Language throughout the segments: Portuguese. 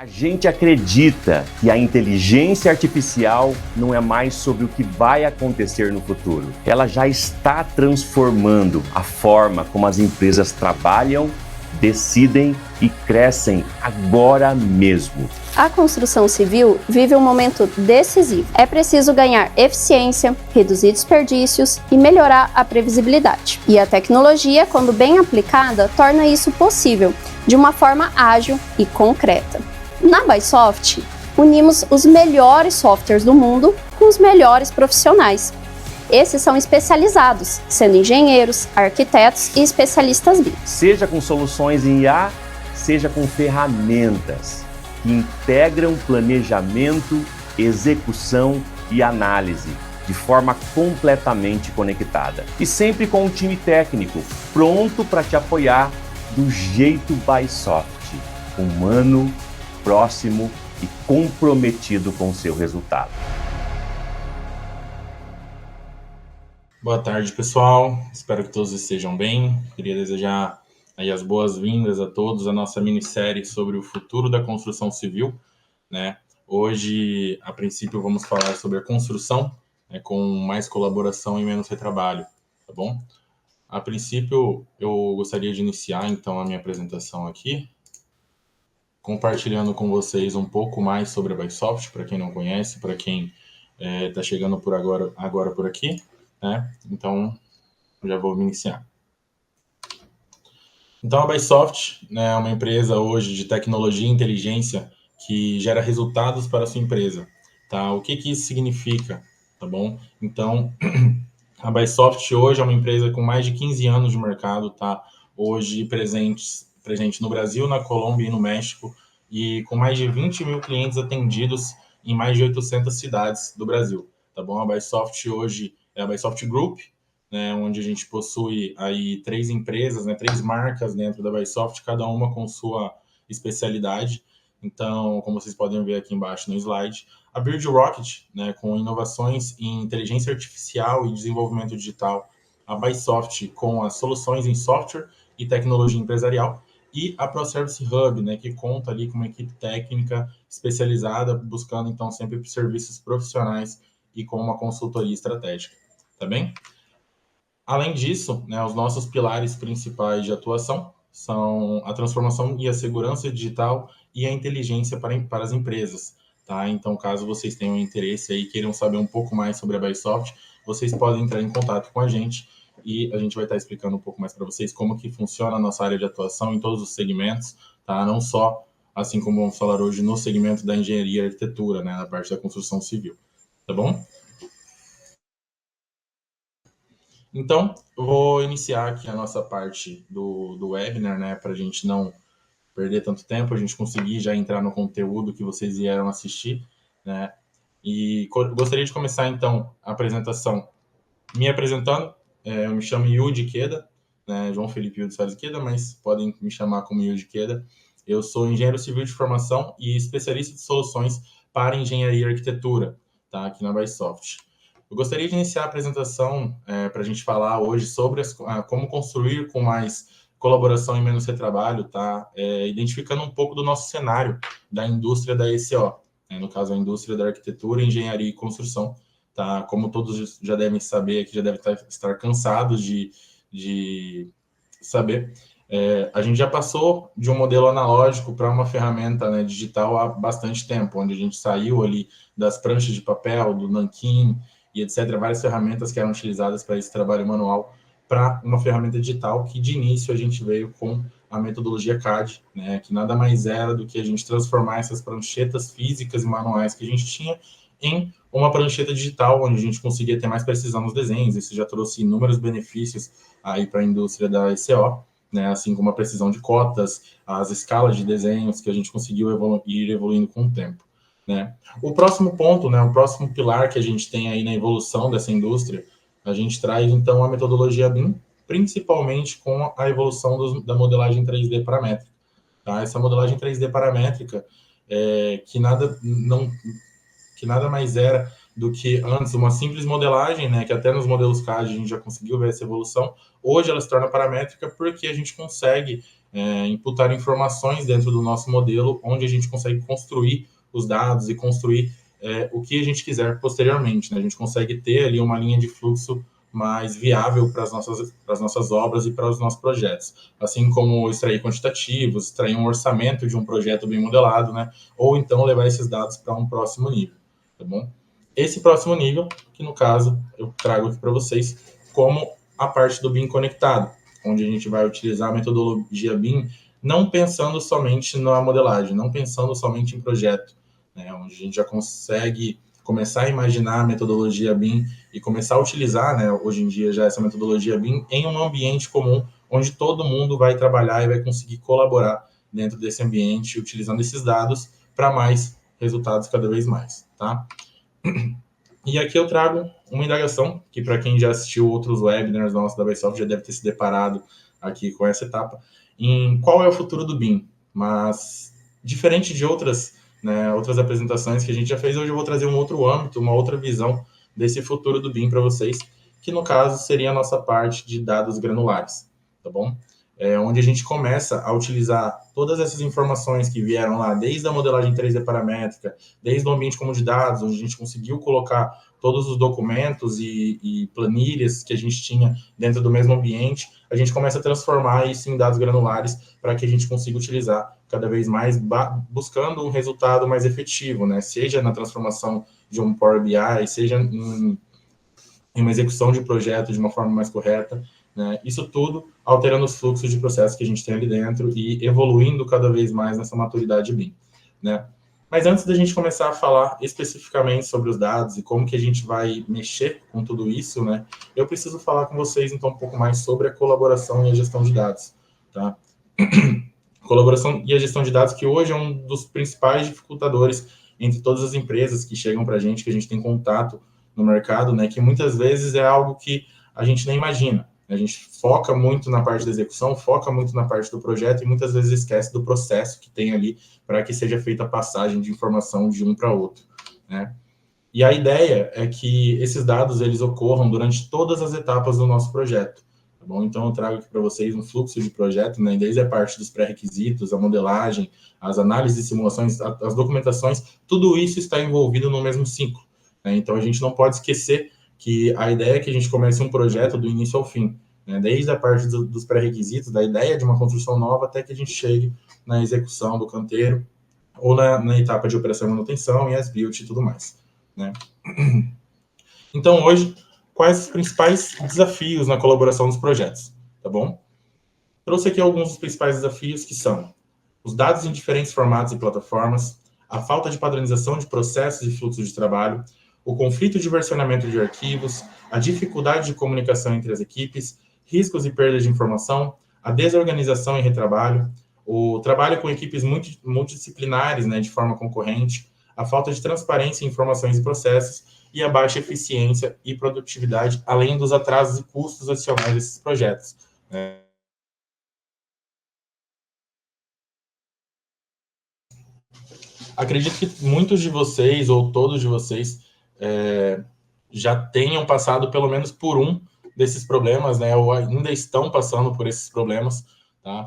A gente acredita que a inteligência artificial não é mais sobre o que vai acontecer no futuro. Ela já está transformando a forma como as empresas trabalham, decidem e crescem agora mesmo. A construção civil vive um momento decisivo. É preciso ganhar eficiência, reduzir desperdícios e melhorar a previsibilidade. E a tecnologia, quando bem aplicada, torna isso possível, de uma forma ágil e concreta. Na Bysoft, unimos os melhores softwares do mundo com os melhores profissionais. Esses são especializados, sendo engenheiros, arquitetos e especialistas BIM. Seja com soluções em IA, seja com ferramentas que integram planejamento, execução e análise de forma completamente conectada. E sempre com um time técnico pronto para te apoiar do jeito Bysoft, humano, próximo e comprometido com o seu resultado. Boa tarde, pessoal. Espero que todos estejam bem. Queria desejar aí as boas-vindas a todos à nossa minissérie sobre o futuro da construção civil, né? Hoje, a princípio, vamos falar sobre a construção, né, com mais colaboração e menos retrabalho, tá bom? A princípio, eu gostaria de iniciar, então, a minha apresentação aqui, compartilhando com vocês um pouco mais sobre a Bysoft, para quem não conhece, para quem está chegando por agora por aqui, né? Então, já vou me iniciar. Então, a Bysoft, né, é uma empresa hoje de tecnologia e inteligência que gera resultados para a sua empresa, tá? O que isso significa, tá bom? Então, a Bysoft hoje é uma empresa com mais de 15 anos de mercado, tá? Hoje presente no Brasil, na Colômbia e no México, e com mais de 20 mil clientes atendidos em mais de 800 cidades do Brasil, tá bom? A Bysoft hoje é a Bysoft Group, né, onde a gente possui aí 3 empresas, né, 3 marcas dentro da Bysoft, cada uma com sua especialidade. Então, como vocês podem ver aqui embaixo no slide, a Build Rocket, né, com inovações em inteligência artificial e desenvolvimento digital, a Bysoft com as soluções em software e tecnologia empresarial, e a ProService Hub, né, que conta ali com uma equipe técnica especializada, buscando então sempre serviços profissionais e com uma consultoria estratégica, tá bem? Além disso, né, os nossos pilares principais de atuação são a transformação e a segurança digital e a inteligência para as empresas, tá? Então, caso vocês tenham interesse aí, queiram saber um pouco mais sobre a Bysoft, vocês podem entrar em contato com a gente e a gente vai estar explicando um pouco mais para vocês como que funciona a nossa área de atuação em todos os segmentos, tá? Não só, assim como vamos falar hoje, no segmento da engenharia e arquitetura, né, na parte da construção civil, tá bom? Então, eu vou iniciar aqui a nossa parte do webinar, né, para a gente não perder tanto tempo, a gente conseguir já entrar no conteúdo que vocês vieram assistir, né? E gostaria de começar, então, a apresentação me apresentando. Eu me chamo Yudi Queda, né, João Felipe Yudi Salles Queda, mas podem me chamar como Yudi Queda. Eu sou engenheiro civil de formação e especialista de soluções para engenharia e arquitetura, tá, aqui na Bysoft. Eu gostaria de iniciar a apresentação para a gente falar hoje sobre como construir com mais colaboração e menos retrabalho, tá? Identificando um pouco do nosso cenário da indústria da ECO, né? No caso, a indústria da arquitetura, engenharia e construção, tá? Como todos já devem saber, aqui já devem estar cansados de saber, a gente já passou de um modelo analógico para uma ferramenta, né, digital há bastante tempo, onde a gente saiu ali das pranchas de papel, do nanquim, e etc., várias ferramentas que eram utilizadas para esse trabalho manual, para uma ferramenta digital que, de início, a gente veio com a metodologia CAD, né, que nada mais era do que a gente transformar essas pranchetas físicas e manuais que a gente tinha em uma prancheta digital, onde a gente conseguia ter mais precisão nos desenhos. Isso já trouxe inúmeros benefícios aí para a indústria da ECO, né, assim como a precisão de cotas, as escalas de desenhos que a gente conseguiu ir evoluindo com o tempo, né? O próximo ponto, né, o próximo pilar que a gente tem aí na evolução dessa indústria, a gente traz, então, a metodologia BIM, principalmente com a evolução da modelagem 3D paramétrica, tá? Essa modelagem 3D paramétrica, que nada mais era do que antes uma simples modelagem, né, que até nos modelos CAD a gente já conseguiu ver essa evolução. Hoje ela se torna paramétrica porque a gente consegue imputar informações dentro do nosso modelo, onde a gente consegue construir os dados e construir o que a gente quiser posteriormente, né? A gente consegue ter ali uma linha de fluxo mais viável para as nossas obras e para os nossos projetos. Assim como extrair quantitativos, extrair um orçamento de um projeto bem modelado, né? Ou então levar esses dados para um próximo nível, tá bom? Esse próximo nível, que no caso eu trago aqui para vocês, como a parte do BIM conectado, onde a gente vai utilizar a metodologia BIM não pensando somente na modelagem, não pensando somente em projeto, né? Onde a gente já consegue começar a imaginar a metodologia BIM e começar a utilizar, né, hoje em dia já essa metodologia BIM em um ambiente comum, onde todo mundo vai trabalhar e vai conseguir colaborar dentro desse ambiente, utilizando esses dados para mais resultados cada vez mais, tá? E aqui eu trago uma indagação, que para quem já assistiu outros webinars nossos da Bysoft já deve ter se deparado aqui com essa etapa, em qual é o futuro do BIM. Mas, diferente de outras, né, outras apresentações que a gente já fez, hoje eu vou trazer um outro âmbito, uma outra visão desse futuro do BIM para vocês, que no caso seria a nossa parte de dados granulares, tá bom? Onde a gente começa a utilizar todas essas informações que vieram lá, desde a modelagem 3D paramétrica, desde o ambiente comum de dados, onde a gente conseguiu colocar todos os documentos e planilhas que a gente tinha dentro do mesmo ambiente, a gente começa a transformar isso em dados granulares para que a gente consiga utilizar cada vez mais, buscando um resultado mais efetivo, né? Seja na transformação de um Power BI, seja em uma execução de projeto de uma forma mais correta, né? Isso tudo alterando os fluxos de processos que a gente tem ali dentro e evoluindo cada vez mais nessa maturidade BIM, né? Mas antes da gente começar a falar especificamente sobre os dados e como que a gente vai mexer com tudo isso, né, eu preciso falar com vocês então um pouco mais sobre a colaboração e a gestão de dados, tá? Colaboração e a gestão de dados, que hoje é um dos principais dificultadores entre todas as empresas que chegam para a gente, que a gente tem contato no mercado, né, que muitas vezes é algo que a gente nem imagina. A gente foca muito na parte da execução, foca muito na parte do projeto e muitas vezes esquece do processo que tem ali para que seja feita a passagem de informação de um para outro, né? E a ideia é que esses dados eles ocorram durante todas as etapas do nosso projeto, tá bom? Então eu trago aqui para vocês um fluxo de projeto, né? Desde a parte dos pré-requisitos, a modelagem, as análises e simulações, as documentações, tudo isso está envolvido no mesmo ciclo, né? Então a gente não pode esquecer que a ideia é que a gente comece um projeto do início ao fim, né? Desde a parte dos pré-requisitos, da ideia de uma construção nova, até que a gente chegue na execução do canteiro, ou na etapa de operação e manutenção, e as build e tudo mais, né? Então, hoje, quais os principais desafios na colaboração dos projetos, tá bom? Trouxe aqui alguns dos principais desafios, que são os dados em diferentes formatos e plataformas, a falta de padronização de processos e fluxos de trabalho, o conflito de versionamento de arquivos, a dificuldade de comunicação entre as equipes, riscos e perdas de informação, a desorganização e retrabalho, o trabalho com equipes multidisciplinares, né, de forma concorrente, a falta de transparência em informações e processos e a baixa eficiência e produtividade, além dos atrasos e custos adicionais desses projetos, né? Acredito que muitos de vocês, ou todos de vocês, já tenham passado pelo menos por um desses problemas, né? Ou ainda estão passando por esses problemas, tá?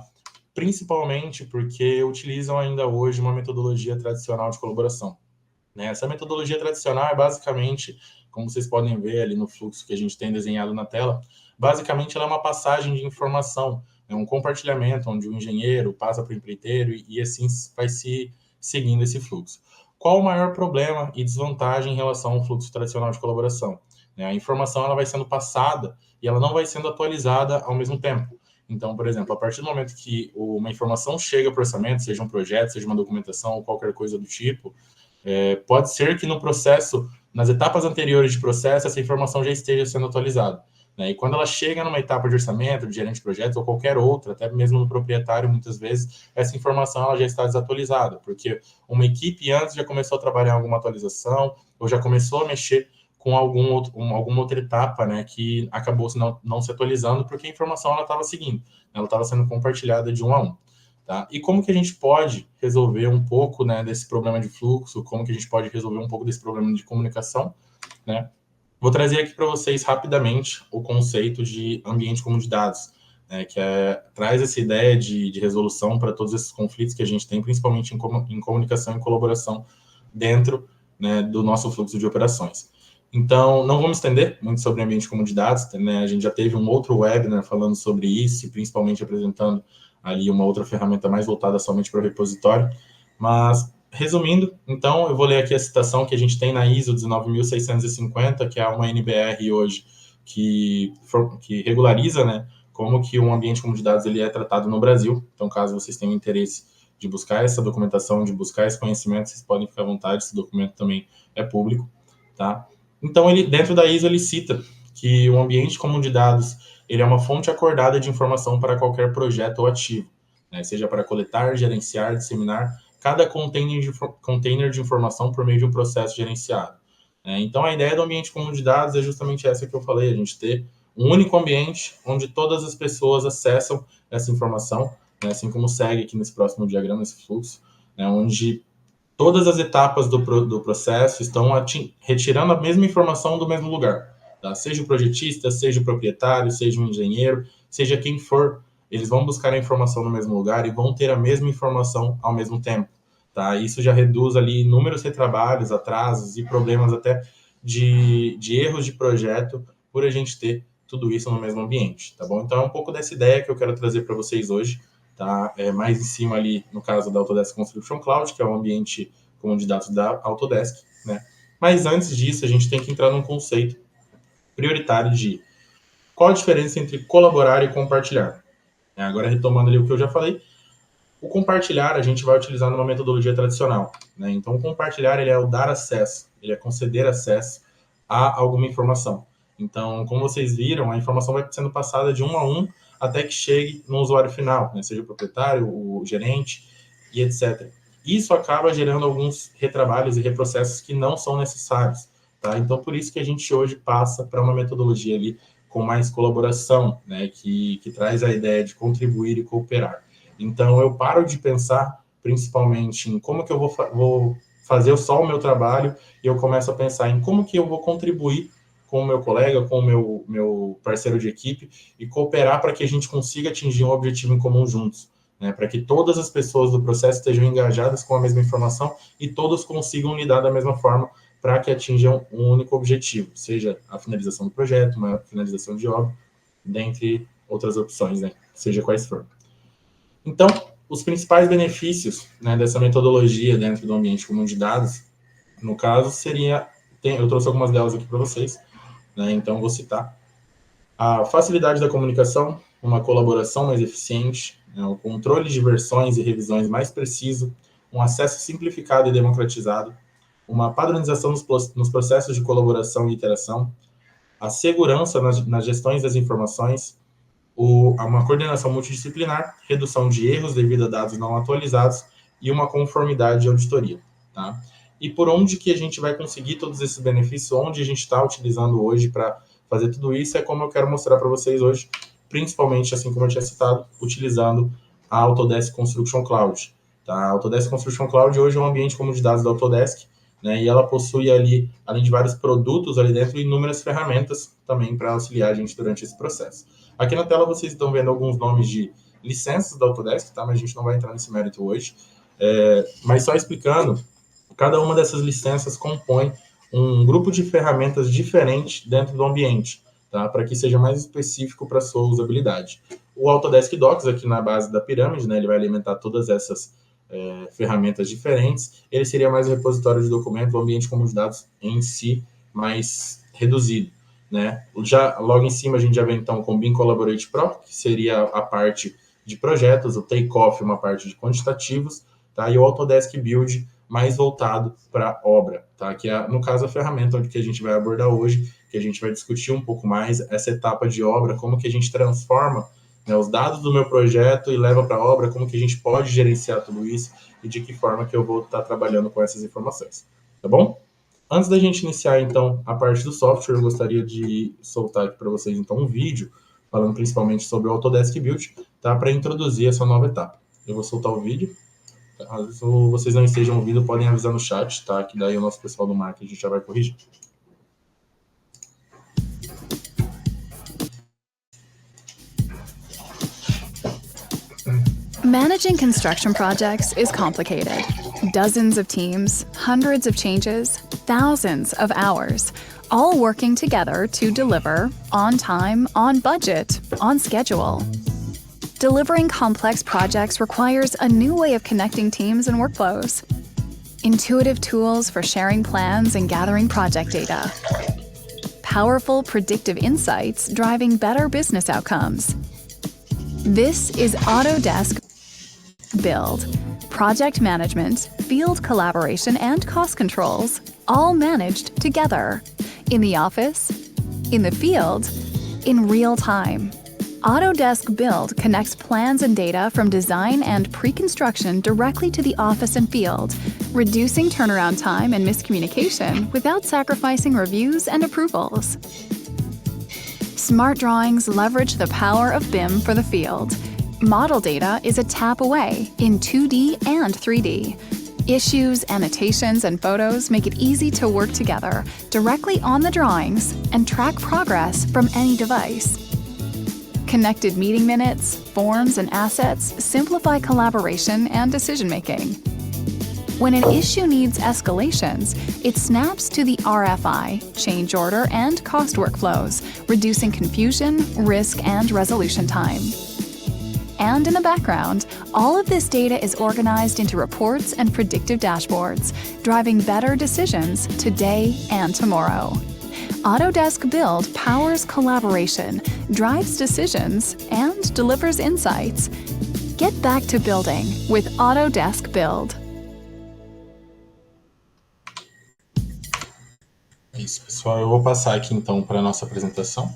Principalmente porque utilizam ainda hoje uma metodologia tradicional de colaboração, né? Essa metodologia tradicional é basicamente, como vocês podem ver ali no fluxo que a gente tem desenhado na tela, basicamente ela é uma passagem de informação, é um compartilhamento onde o engenheiro passa para o empreiteiro e assim vai se seguindo esse fluxo. Qual o maior problema e desvantagem em relação ao fluxo tradicional de colaboração? A informação ela vai sendo passada e ela não vai sendo atualizada ao mesmo tempo. Então, por exemplo, a partir do momento que uma informação chega para o orçamento, seja um projeto, seja uma documentação ou qualquer coisa do tipo, pode ser que no processo, nas etapas anteriores de processo, essa informação já esteja sendo atualizada, né? E quando ela chega numa etapa de orçamento, de gerente de projetos ou qualquer outra, até mesmo no proprietário, muitas vezes, essa informação ela já está desatualizada, porque uma equipe antes já começou a trabalhar em alguma atualização ou já começou a mexer com alguma outra etapa, né, que acabou não se atualizando porque a informação ela estava seguindo, ela estava sendo compartilhada de um a um. Tá? E como que a gente pode resolver um pouco, né, desse problema de fluxo, como que a gente pode resolver um pouco desse problema de comunicação, né? Vou trazer aqui para vocês rapidamente o conceito de ambiente comum de dados, traz essa ideia de resolução para todos esses conflitos que a gente tem, principalmente em comunicação e colaboração dentro, né, do nosso fluxo de operações. Então, não vamos estender muito sobre ambiente comum de dados, né? A gente já teve um outro webinar falando sobre isso, principalmente apresentando ali uma outra ferramenta mais voltada somente para o repositório. Mas, resumindo, então, eu vou ler aqui a citação que a gente tem na ISO 19650, que é uma NBR hoje que regulariza, né, como que um ambiente comum de dados ele é tratado no Brasil. Então, caso vocês tenham interesse de buscar essa documentação, de buscar esse conhecimento, vocês podem ficar à vontade, esse documento também é público, tá? Então, dentro da ISO, ele cita que o ambiente comum de dados ele é uma fonte acordada de informação para qualquer projeto ou ativo, né? Seja para coletar, gerenciar, disseminar cada container de informação por meio de um processo gerenciado. Então, a ideia do ambiente comum de dados é justamente essa que eu falei, a gente ter um único ambiente onde todas as pessoas acessam essa informação, né? Assim como segue aqui nesse próximo diagrama, esse fluxo, né? Onde todas as etapas do processo estão retirando a mesma informação do mesmo lugar, tá? Seja o projetista, seja o proprietário, seja o engenheiro, seja quem for, eles vão buscar a informação no mesmo lugar e vão ter a mesma informação ao mesmo tempo, tá? Isso já reduz ali inúmeros retrabalhos, atrasos e problemas até de erros de projeto por a gente ter tudo isso no mesmo ambiente, tá bom? Então é um pouco dessa ideia que eu quero trazer para vocês hoje, tá? Mais em cima ali, no caso da Autodesk Construction Cloud, que é o ambiente comum de dados da Autodesk, né? Mas antes disso, a gente tem que entrar num conceito prioritário de qual a diferença entre colaborar e compartilhar. Agora, retomando ali o que eu já falei, o compartilhar a gente vai utilizar numa metodologia tradicional, né? Então, o compartilhar ele é o dar acesso, ele é conceder acesso a alguma informação. Então, como vocês viram, a informação vai sendo passada de um a um até que chegue no usuário final, né? Seja o proprietário, o gerente e etc. Isso acaba gerando alguns retrabalhos e reprocessos que não são necessários, tá? Então, por isso que a gente hoje passa para uma metodologia ali com mais colaboração, né? Que traz a ideia de contribuir e cooperar. Então, eu paro de pensar principalmente em como que eu vou fazer só o meu trabalho e eu começo a pensar em como que eu vou contribuir com o meu colega, com o meu parceiro de equipe e cooperar para que a gente consiga atingir um objetivo em comum juntos, né? Para que todas as pessoas do processo estejam engajadas com a mesma informação e todos consigam lidar da mesma forma para que atinjam um único objetivo, seja a finalização do projeto, uma finalização de obra, dentre outras opções, né? Seja quais forem. Então, os principais benefícios, né, dessa metodologia dentro do ambiente comum de dados, no caso, eu trouxe algumas delas aqui para vocês, né, então vou citar. A facilidade da comunicação, uma colaboração mais eficiente, né, o controle de versões e revisões mais preciso, um acesso simplificado e democratizado, uma padronização nos processos de colaboração e interação, a segurança nas gestões das informações, uma coordenação multidisciplinar, redução de erros devido a dados não atualizados e uma conformidade de auditoria, tá? E por onde que a gente vai conseguir todos esses benefícios, onde a gente está utilizando hoje para fazer tudo isso, é como eu quero mostrar para vocês hoje, principalmente, assim como eu tinha citado, utilizando a Autodesk Construction Cloud, tá? A Autodesk Construction Cloud hoje é um ambiente comum de dados da Autodesk, né? E ela possui ali, além de vários produtos ali dentro, inúmeras ferramentas também para auxiliar a gente durante esse processo. Aqui na tela vocês estão vendo alguns nomes de licenças da Autodesk, tá? Mas a gente não vai entrar nesse mérito hoje. Mas só explicando, cada uma dessas licenças compõe um grupo de ferramentas diferente dentro do ambiente, tá? Para que seja mais específico para a sua usabilidade. O Autodesk Docs, aqui na base da pirâmide, né? Ele vai alimentar todas essas ferramentas diferentes. Ele seria mais um repositório de documentos, o ambiente comum de dados em si mais reduzido, né? Já logo em cima a gente já vem então com o BIM Collaborate Pro, que seria a parte de projetos, o Takeoff, uma parte de quantitativos, tá? E o Autodesk Build, mais voltado para obra, tá? Que é, no caso, a ferramenta onde que a gente vai abordar hoje, que a gente vai discutir um pouco mais essa etapa de obra, como que a gente transforma, né, os dados do meu projeto e leva para a obra, como que a gente pode gerenciar tudo isso e de que forma que eu vou estar trabalhando com essas informações, tá bom? Antes da gente iniciar, então, a parte do software, eu gostaria de soltar aqui para vocês, então, um vídeo falando principalmente sobre o Autodesk Build, tá? Para introduzir essa nova etapa. Eu vou soltar o vídeo. Caso vocês não estejam ouvindo, podem avisar no chat, tá? Que daí o nosso pessoal do marketing já vai corrigir. Managing construction projects is complicated. Dozens of teams, hundreds of changes, thousands of hours, all working together to deliver on time, on budget, on schedule. Delivering complex projects requires a new way of connecting teams and workflows. Intuitive tools for sharing plans and gathering project data. Powerful predictive insights driving better business outcomes. This is Autodesk Build. Project management, field collaboration, and cost controls, all managed together. In the office, in the field, in real time. Autodesk Build connects plans and data from design and pre-construction directly to the office and field, reducing turnaround time and miscommunication without sacrificing reviews and approvals. Smart drawings leverage the power of BIM for the field. Model data is a tap away in 2D and 3D. Issues, annotations, and photos make it easy to work together directly on the drawings and track progress from any device. Connected meeting minutes, forms, and assets simplify collaboration and decision-making. When an issue needs escalations, it snaps to the RFI, change order, and cost workflows, reducing confusion, risk, and resolution time. And in the background, all of this data is organized into reports and predictive dashboards, driving better decisions today and tomorrow. Autodesk Build powers collaboration, drives decisions, and delivers insights. Get back to building with Autodesk Build. É isso, pessoal. Eu vou passar aqui então para a nossa apresentação.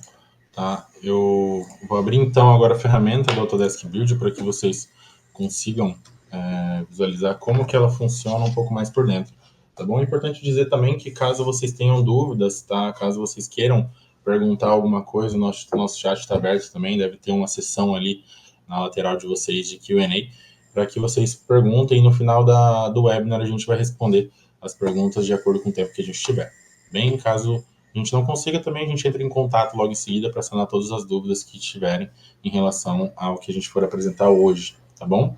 Tá? Eu vou abrir então agora a ferramenta do Autodesk Build para que vocês consigam visualizar como que ela funciona um pouco mais por dentro. Tá bom? É importante dizer também que caso vocês tenham dúvidas, tá? Caso vocês queiram perguntar alguma coisa, o nosso chat está aberto também, deve ter uma seção ali na lateral de vocês de Q&A, para que vocês perguntem e no final do webinar a gente vai responder as perguntas de acordo com o tempo que a gente tiver. Bem, caso a gente não consiga também, a gente entra em contato logo em seguida para sanar todas as dúvidas que tiverem em relação ao que a gente for apresentar hoje, tá bom?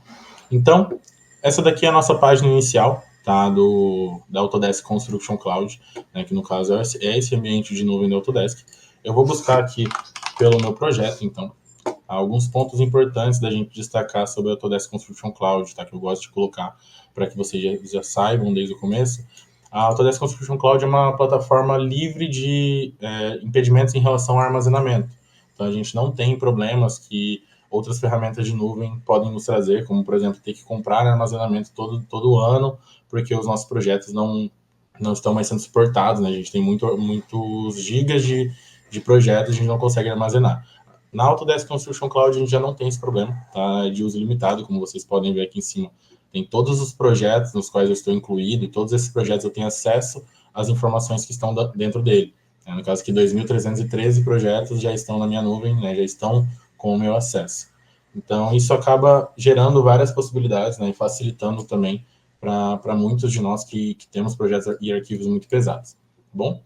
Então, essa daqui é a nossa página inicial, tá, da Autodesk Construction Cloud, né, que no caso é esse ambiente de nuvem da Autodesk. Eu vou buscar aqui pelo meu projeto, então, alguns pontos importantes da gente destacar sobre a Autodesk Construction Cloud, tá, que eu gosto de colocar para que vocês já saibam desde o começo. A Autodesk Construction Cloud é uma plataforma livre de impedimentos em relação ao armazenamento. Então, a gente não tem problemas que outras ferramentas de nuvem podem nos trazer, como, por exemplo, ter que comprar armazenamento todo ano, porque os nossos projetos não estão mais sendo suportados, né? A gente tem muitos gigas de projetos e a gente não consegue armazenar. Na Autodesk Construction Cloud, a gente já não tem esse problema, tá? É de uso limitado, como vocês podem ver aqui em cima. Tem todos os projetos nos quais eu estou incluído, e todos esses projetos eu tenho acesso às informações que estão dentro dele. No caso aqui, 2.313 projetos já estão na minha nuvem, né, já estão com o meu acesso. Então, isso acaba gerando várias possibilidades, né, e facilitando também para muitos de nós que temos projetos e arquivos muito pesados. Bom,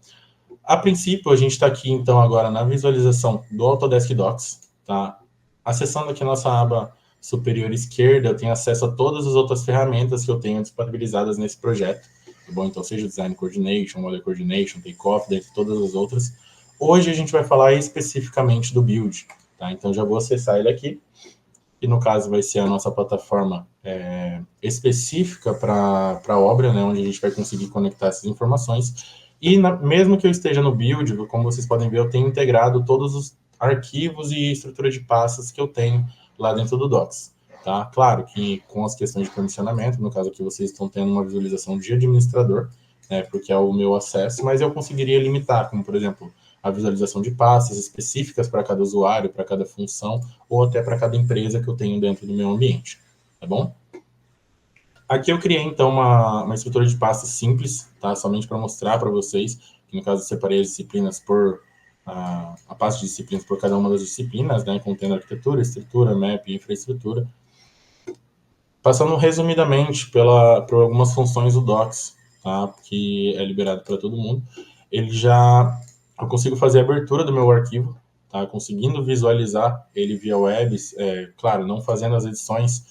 a princípio, a gente está aqui, então, agora na visualização do Autodesk Docs. Tá? Acessando aqui a nossa aba superior esquerda, eu tenho acesso a todas as outras ferramentas que eu tenho disponibilizadas nesse projeto. Tá bom? Então, seja Design Coordination, Model Coordination, Takeoff, dentre todas as outras. Hoje a gente vai falar especificamente do Build. Tá? Então, já vou acessar ele aqui. E, no caso, vai ser a nossa plataforma específica para a obra, né? Onde a gente vai conseguir conectar essas informações. E, mesmo que eu esteja no Build, como vocês podem ver, eu tenho integrado todos os arquivos e estrutura de pastas que eu tenho lá dentro do Docs, tá? Claro que com as questões de permissionamento, no caso aqui vocês estão tendo uma visualização de administrador, né, porque é o meu acesso, mas eu conseguiria limitar, como por exemplo, a visualização de pastas específicas para cada usuário, para cada função, ou até para cada empresa que eu tenho dentro do meu ambiente, tá bom? Aqui eu criei, então, uma estrutura de pastas simples, tá? Somente para mostrar para vocês, que no caso eu separei as disciplinas por a pasta de disciplinas por cada uma das disciplinas, né, contendo arquitetura, estrutura, map e infraestrutura. Passando resumidamente por algumas funções do Docs, tá, que é liberado para todo mundo, eu consigo fazer a abertura do meu arquivo, tá, conseguindo visualizar ele via web, claro, não fazendo as edições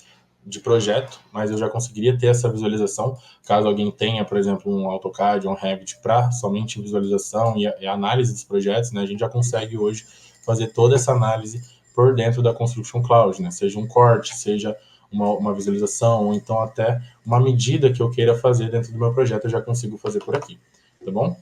de projeto, mas eu já conseguiria ter essa visualização, caso alguém tenha, por exemplo, um AutoCAD ou um Revit para somente visualização e análise dos projetos, né, a gente já consegue hoje fazer toda essa análise por dentro da Construction Cloud, né, seja um corte, seja uma visualização, ou então até uma medida que eu queira fazer dentro do meu projeto, eu já consigo fazer por aqui, tá bom?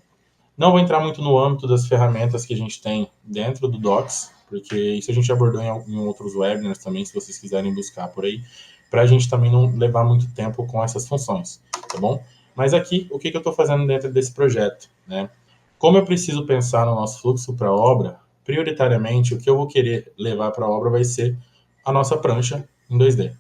Não vou entrar muito no âmbito das ferramentas que a gente tem dentro do Docs, porque isso a gente abordou em outros webinars também, se vocês quiserem buscar por aí, para a gente também não levar muito tempo com essas funções, tá bom? Mas aqui, o que eu estou fazendo dentro desse projeto, né? Como eu preciso pensar no nosso fluxo para a obra, prioritariamente, o que eu vou querer levar para a obra vai ser a nossa prancha em 2D,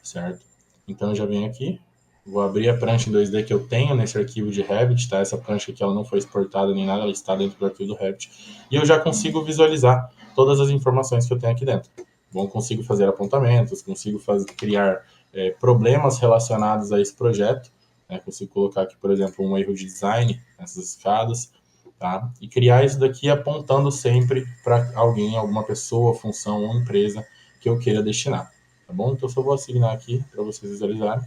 certo? Então, eu já venho aqui, vou abrir a prancha em 2D que eu tenho nesse arquivo de Revit, tá? Essa prancha aqui, ela não foi exportada nem nada, ela está dentro do arquivo do Revit. E eu já consigo visualizar todas as informações que eu tenho aqui dentro. Bom, consigo fazer apontamentos, consigo criar problemas relacionados a esse projeto, né? Consigo colocar aqui, por exemplo, um erro de design nessas escadas, tá? E criar isso daqui apontando sempre para alguém, alguma pessoa, função ou empresa que eu queira destinar, tá bom? Então, eu só vou assignar aqui para vocês visualizarem.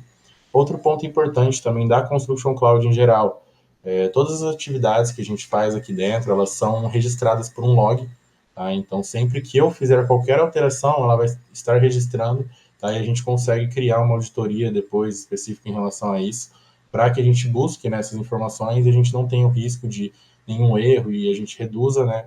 Outro ponto importante também da Construction Cloud em geral, todas as atividades que a gente faz aqui dentro, elas são registradas por um log, tá? Então, sempre que eu fizer qualquer alteração, ela vai estar registrando, tá? E a gente consegue criar uma auditoria depois específica em relação a isso, para que a gente busque nessas informações e a gente não tenha o risco de nenhum erro e a gente reduza, né,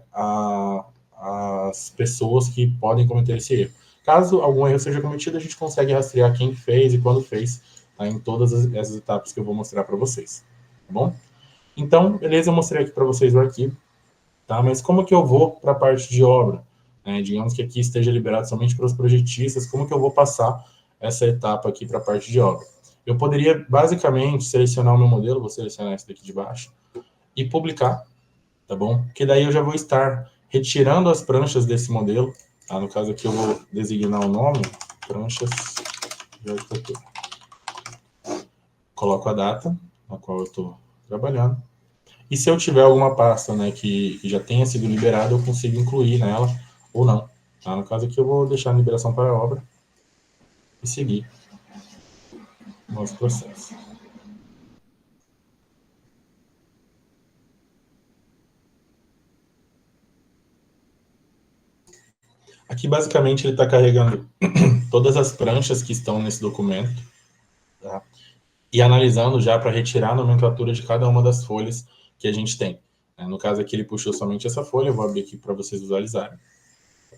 as pessoas que podem cometer esse erro. Caso algum erro seja cometido, a gente consegue rastrear quem fez e quando fez, tá, em todas essas etapas que eu vou mostrar para vocês, tá bom? Então, beleza, eu mostrei aqui para vocês o arquivo, tá? Mas como que eu vou para a parte de obra? Digamos que aqui esteja liberado somente para os projetistas, como que eu vou passar essa etapa aqui para a parte de obra? Eu poderia, basicamente, selecionar o meu modelo, vou selecionar esse daqui de baixo, e publicar, tá bom? Porque daí eu já vou estar retirando as pranchas desse modelo, tá? No caso aqui eu vou designar o nome, pranchas de arquitetura. Coloco a data na qual eu estou trabalhando. E se eu tiver alguma pasta, né, que já tenha sido liberada, eu consigo incluir nela ou não. Tá? No caso aqui eu vou deixar a liberação para a obra e seguir o nosso processo. Aqui basicamente ele está carregando todas as pranchas que estão nesse documento, tá? E analisando já para retirar a nomenclatura de cada uma das folhas que a gente tem. No caso aqui ele puxou somente essa folha, eu vou abrir aqui para vocês visualizarem.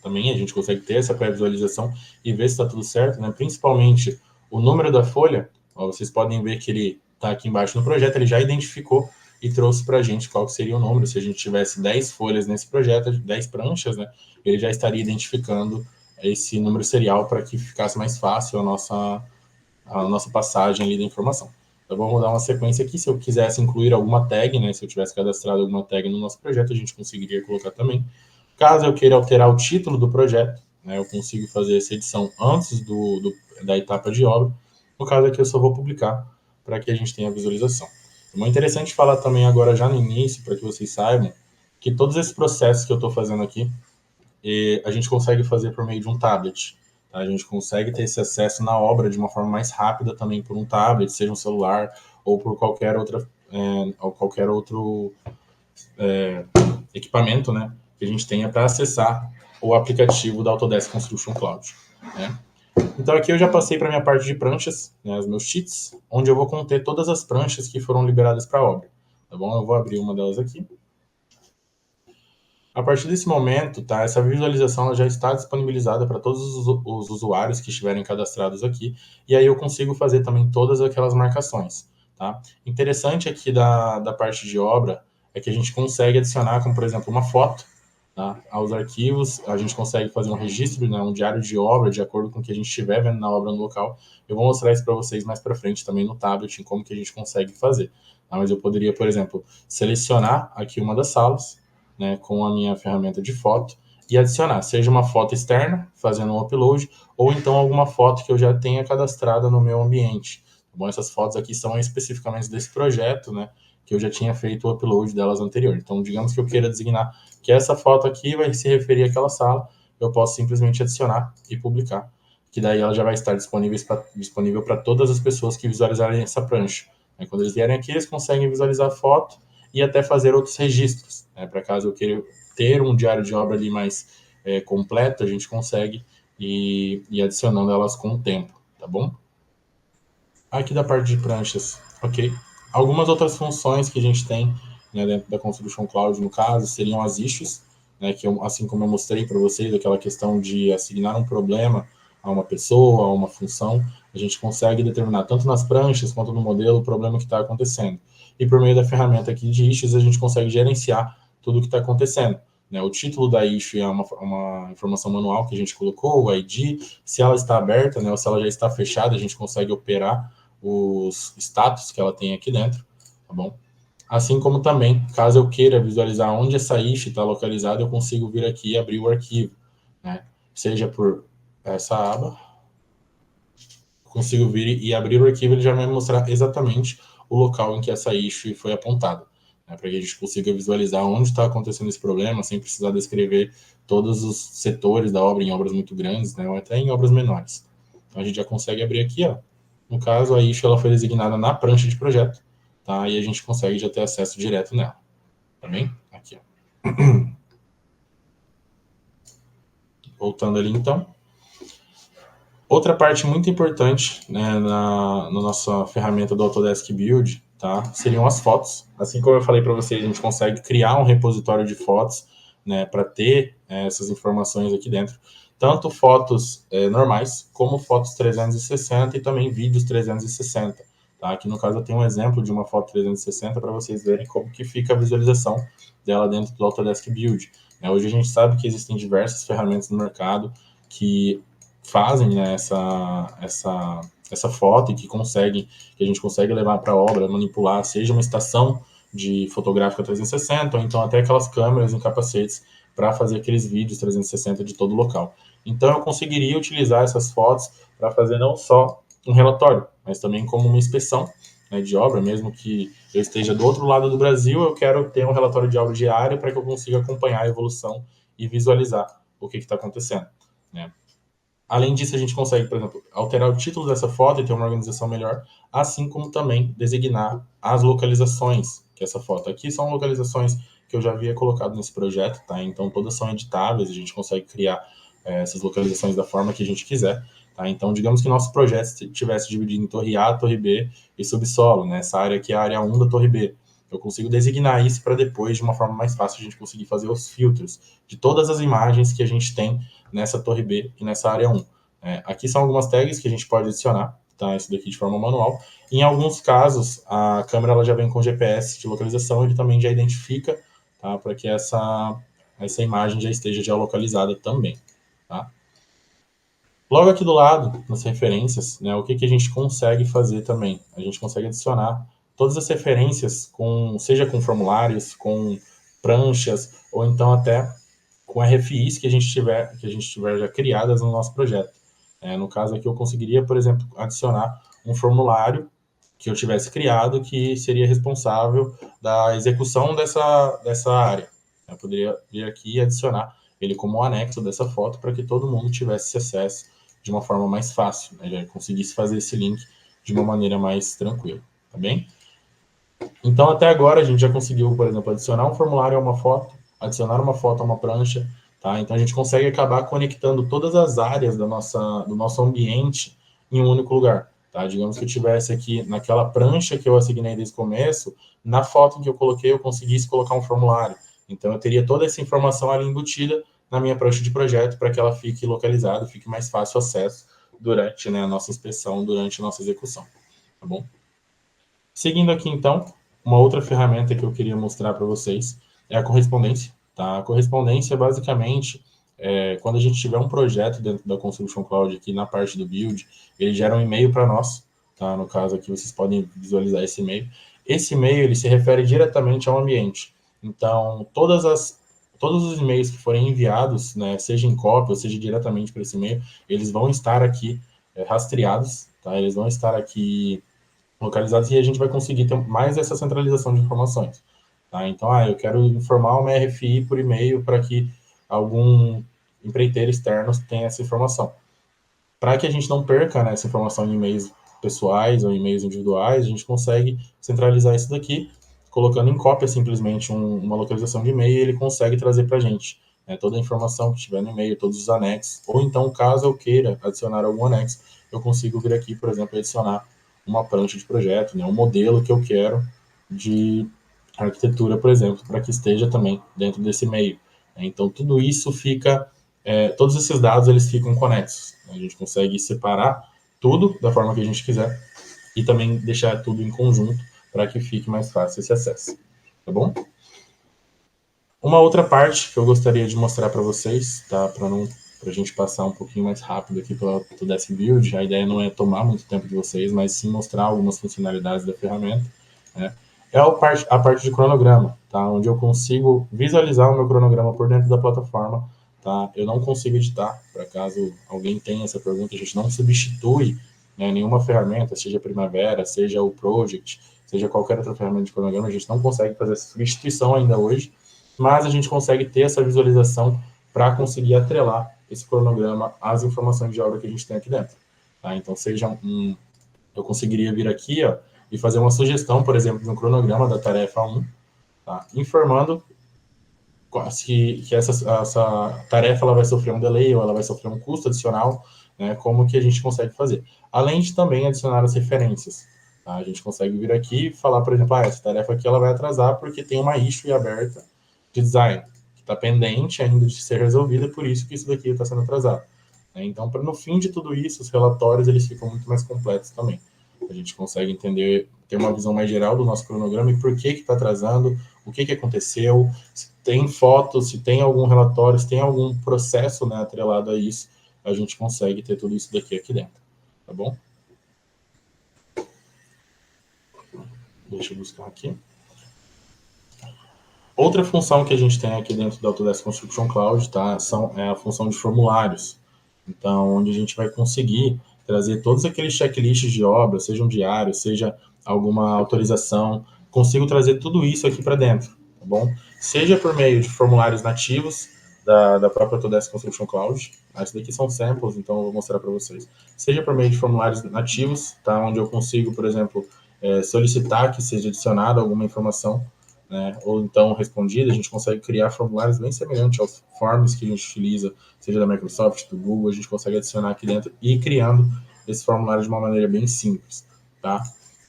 Também a gente consegue ter essa pré-visualização e ver se está tudo certo, né? Principalmente o número da folha, ó, vocês podem ver que ele está aqui embaixo no projeto, ele já identificou e trouxe para a gente qual que seria o número. Se a gente tivesse 10 folhas nesse projeto, 10 pranchas, né? Ele já estaria identificando esse número serial para que ficasse mais fácil a nossa passagem ali da informação. Então, vamos dar uma sequência aqui. Se eu quisesse incluir alguma tag, né, se eu tivesse cadastrado alguma tag no nosso projeto, a gente conseguiria colocar também. Caso eu queira alterar o título do projeto, né, eu consigo fazer essa edição antes da etapa de obra. No caso aqui, eu só vou publicar para que a gente tenha a visualização. É muito interessante falar também agora já no início, para que vocês saibam, que todos esses processos que eu estou fazendo aqui, a gente consegue fazer por meio de um tablet. Tá? A gente consegue ter esse acesso na obra de uma forma mais rápida também por um tablet, seja um celular ou por qualquer outro equipamento, né, que a gente tenha para acessar o aplicativo da Autodesk Construction Cloud, né? Então aqui eu já passei para a minha parte de pranchas, né, os meus sheets, onde eu vou conter todas as pranchas que foram liberadas para a obra, tá bom? Eu vou abrir uma delas aqui. A partir desse momento, tá, essa visualização ela já está disponibilizada para todos os usuários que estiverem cadastrados aqui, e aí eu consigo fazer também todas aquelas marcações, tá? Interessante aqui da parte de obra é que a gente consegue adicionar, como por exemplo, uma foto, tá, aos arquivos, a gente consegue fazer um registro, né, um diário de obra, de acordo com o que a gente estiver vendo na obra no local. Eu vou mostrar isso para vocês mais para frente também no tablet, em como que a gente consegue fazer. Tá? Mas eu poderia, por exemplo, selecionar aqui uma das salas, né, com a minha ferramenta de foto, e adicionar, seja uma foto externa, fazendo um upload, ou então alguma foto que eu já tenha cadastrada no meu ambiente. Tá bom? Essas fotos aqui são especificamente desse projeto, né, que eu já tinha feito o upload delas anterior. Então, digamos que eu queira designar que essa foto aqui vai se referir àquela sala, eu posso simplesmente adicionar e publicar, que daí ela já vai estar disponível para todas as pessoas que visualizarem essa prancha. Quando eles vierem aqui, eles conseguem visualizar a foto e até fazer outros registros. Para caso eu queira ter um diário de obra ali mais completo, a gente consegue ir adicionando elas com o tempo, tá bom? Aqui da parte de pranchas, ok? Algumas outras funções que a gente tem, né, dentro da Construction Cloud, no caso, seriam as issues, né, que assim como eu mostrei para vocês, aquela questão de assignar um problema a uma pessoa, a uma função, a gente consegue determinar tanto nas pranchas quanto no modelo o problema que está acontecendo. E por meio da ferramenta aqui de issues, a gente consegue gerenciar tudo o que está acontecendo. Né? O título da issue é uma informação manual que a gente colocou, o ID, se ela está aberta, né, ou se ela já está fechada, a gente consegue operar os status que ela tem aqui dentro, tá bom? Assim como também, caso eu queira visualizar onde essa issue está localizada, eu consigo vir aqui e abrir o arquivo, né? Seja por essa aba, consigo vir e abrir o arquivo, ele já vai mostrar exatamente o local em que essa issue foi apontada, né? Para que a gente consiga visualizar onde está acontecendo esse problema, sem precisar descrever todos os setores da obra em obras muito grandes, né? Ou até em obras menores. Então a gente já consegue abrir aqui, ó. No caso, a issue ela foi designada na prancha de projeto, tá? E a gente consegue já ter acesso direto nela, tá bem? Aqui, ó. Voltando ali, então. Outra parte muito importante, né, na nossa ferramenta do Autodesk Build, tá? Seriam as fotos. Assim como eu falei para vocês, a gente consegue criar um repositório de fotos, né, para ter essas informações aqui dentro. Tanto fotos normais, como fotos 360 e também vídeos 360. Tá? Aqui no caso eu tenho um exemplo de uma foto 360 para vocês verem como que fica a visualização dela dentro do Autodesk Build. Hoje a gente sabe que existem diversas ferramentas no mercado que fazem, né, essa foto e que a gente consegue levar para a obra, manipular, seja uma estação de fotográfica 360 ou então até aquelas câmeras em capacetes para fazer aqueles vídeos 360 de todo o local. Então eu conseguiria utilizar essas fotos para fazer não só um relatório, mas também como uma inspeção, né, de obra, mesmo que eu esteja do outro lado do Brasil, eu quero ter um relatório de obra diário para que eu consiga acompanhar a evolução e visualizar o que está acontecendo, né? Além disso, a gente consegue, por exemplo, alterar o título dessa foto e ter uma organização melhor, assim como também designar as localizações que essa foto. Aqui são localizações que eu já havia colocado nesse projeto, tá? Então todas são editáveis, a gente consegue criar essas localizações da forma que a gente quiser, tá? Então digamos que nosso projeto tivesse dividido em torre A, torre B e subsolo, né? Essa área aqui é a área 1 da torre B. Eu consigo designar isso para depois, de uma forma mais fácil, a gente conseguir fazer os filtros de todas as imagens que a gente tem nessa torre B e nessa área 1. Aqui são algumas tags que a gente pode adicionar, tá? Isso daqui de forma manual. Em alguns casos, a câmera ela já vem com GPS de localização, ele também já identifica, tá? Para que essa imagem já esteja geolocalizada também, tá? Logo aqui do lado, nas referências, né, o que a gente consegue fazer também? A gente consegue adicionar todas as referências, seja com formulários, com pranchas, ou então até com RFIs que a gente tiver já criadas no nosso projeto. No caso aqui, eu conseguiria, por exemplo, adicionar um formulário que eu tivesse criado que seria responsável da execução dessa área. Eu poderia vir aqui e adicionar ele como um anexo dessa foto para que todo mundo tivesse acesso de uma forma mais fácil, né? Já conseguisse fazer esse link de uma maneira mais tranquila, tá bem? Então, até agora, a gente já conseguiu, por exemplo, adicionar um formulário a uma foto, adicionar uma foto a uma prancha, tá? Então, a gente consegue acabar conectando todas as áreas do nosso ambiente em um único lugar, tá? Digamos que eu tivesse aqui naquela prancha que eu assignei desde o começo, na foto que eu coloquei, eu conseguisse colocar um formulário. Então, eu teria toda essa informação ali embutida na minha prancha de projeto para que ela fique localizada, fique mais fácil o acesso durante, né, a nossa inspeção, durante a nossa execução, tá bom? Seguindo aqui, então, uma outra ferramenta que eu queria mostrar para vocês é a correspondência, tá? A correspondência, basicamente, quando a gente tiver um projeto dentro da Construction Cloud aqui na parte do Build, ele gera um e-mail para nós, tá? No caso aqui, vocês podem visualizar esse e-mail. Esse e-mail, ele se refere diretamente ao ambiente. Então, todos os e-mails que forem enviados, né, seja em cópia ou seja diretamente para esse e-mail, eles vão estar aqui rastreados, tá? Eles vão estar aqui localizados e a gente vai conseguir ter mais essa centralização de informações, tá? Então, eu quero informar uma RFI por e-mail para que algum empreiteiro externo tenha essa informação. para que a gente não perca, né, essa informação em e-mails pessoais ou e-mails individuais, a gente consegue centralizar isso daqui, colocando em cópia simplesmente uma localização de e-mail, e ele consegue trazer para a gente, né, toda a informação que tiver no e-mail, todos os anexos, ou então, caso eu queira adicionar algum anexo, eu consigo vir aqui, por exemplo, e adicionar uma prancha de projeto, né, um modelo que eu quero de arquitetura, por exemplo, para que esteja também dentro desse e-mail. Então, tudo isso fica, todos esses dados, eles ficam conexos. A gente consegue separar tudo da forma que a gente quiser e também deixar tudo em conjunto para que fique mais fácil esse acesso. Tá bom? Uma outra parte que eu gostaria de mostrar para vocês, tá? Para a gente passar um pouquinho mais rápido aqui pelo Autodesk Build, a ideia não é tomar muito tempo de vocês, mas sim mostrar algumas funcionalidades da ferramenta, né? É a parte de cronograma, tá? Onde eu consigo visualizar o meu cronograma por dentro da plataforma, tá? Eu não consigo editar, por caso alguém tenha essa pergunta, a gente não substitui, né, nenhuma ferramenta, seja Primavera, seja o Project, seja qualquer outra ferramenta de cronograma, a gente não consegue fazer essa substituição ainda hoje, mas a gente consegue ter essa visualização para conseguir atrelar esse cronograma às informações de obra que a gente tem aqui dentro. Tá? Então, eu conseguiria vir aqui, ó, e fazer uma sugestão, por exemplo, de um cronograma da tarefa 1, tá? Informando que essa tarefa ela vai sofrer um delay ou ela vai sofrer um custo adicional, né? Como que a gente consegue fazer. Além de também adicionar as referências. Tá? A gente consegue vir aqui e falar, por exemplo, essa tarefa aqui ela vai atrasar porque tem uma issue aberta de design, que está pendente ainda de ser resolvida, por isso que isso daqui está sendo atrasado. Então, no fim de tudo isso, os relatórios eles ficam muito mais completos também. A gente consegue entender, ter uma visão mais geral do nosso cronograma e por que está atrasando, o que aconteceu, se tem fotos, se tem algum relatório, se tem algum processo, né, atrelado a isso, a gente consegue ter tudo isso daqui dentro, tá bom? Deixa eu buscar aqui. Outra função que a gente tem aqui dentro do Autodesk Construction Cloud, tá, é a função de formulários. Então, onde a gente vai conseguir trazer todos aqueles checklists de obra, sejam diários, seja alguma autorização, consigo trazer tudo isso aqui para dentro, tá bom? Seja por meio de formulários nativos da própria Autodesk Construction Cloud, esses daqui são samples, então eu vou mostrar para vocês. Seja por meio de formulários nativos, tá, onde eu consigo, por exemplo, solicitar que seja adicionada alguma informação, né, ou então respondida, a gente consegue criar formulários bem semelhantes aos forms que a gente utiliza, seja da Microsoft, do Google, a gente consegue adicionar aqui dentro e ir criando esse formulário de uma maneira bem simples, tá?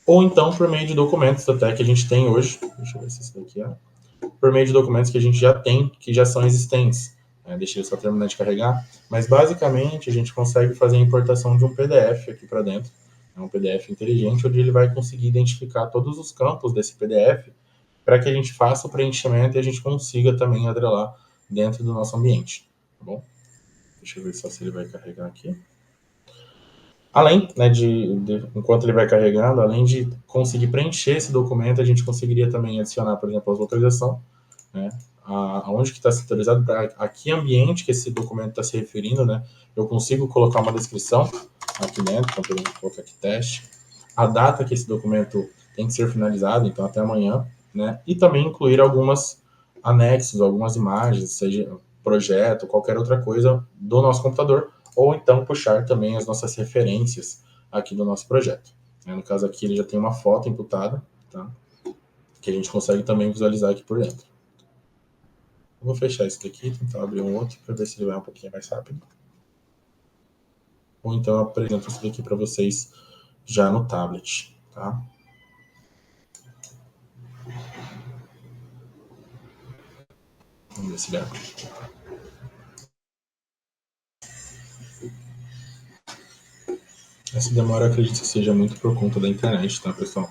Ou então por meio de documentos até que a gente tem hoje, deixa eu ver se isso daqui é, por meio de documentos que a gente já tem, que já são existentes, né? Deixa eu só terminar de carregar, mas basicamente a gente consegue fazer a importação de um PDF aqui para dentro, é um PDF inteligente, onde ele vai conseguir identificar todos os campos desse PDF, para que a gente faça o preenchimento e a gente consiga também atrelar dentro do nosso ambiente, tá bom? Deixa eu ver só se ele vai carregar aqui. Além, né, enquanto ele vai carregando, além de conseguir preencher esse documento, a gente conseguiria também adicionar, por exemplo, a localização, né, aonde que está setorizado, para a que ambiente que esse documento está se referindo, né? Eu consigo colocar uma descrição aqui dentro, então, por exemplo, colocar aqui teste, a data que esse documento tem que ser finalizado, então até amanhã, né? E também incluir algumas anexos, algumas imagens, seja projeto, qualquer outra coisa do nosso computador, ou então puxar também as nossas referências aqui do nosso projeto. No caso aqui ele já tem uma foto imputada, tá? Que a gente consegue também visualizar aqui por dentro. Eu vou fechar esse daqui, tentar abrir um outro para ver se ele vai um pouquinho mais rápido. Ou então eu apresento isso daqui para vocês já no tablet, tá? Vamos ver se ele abre. Essa demora eu acredito que seja muito por conta da internet, tá, pessoal?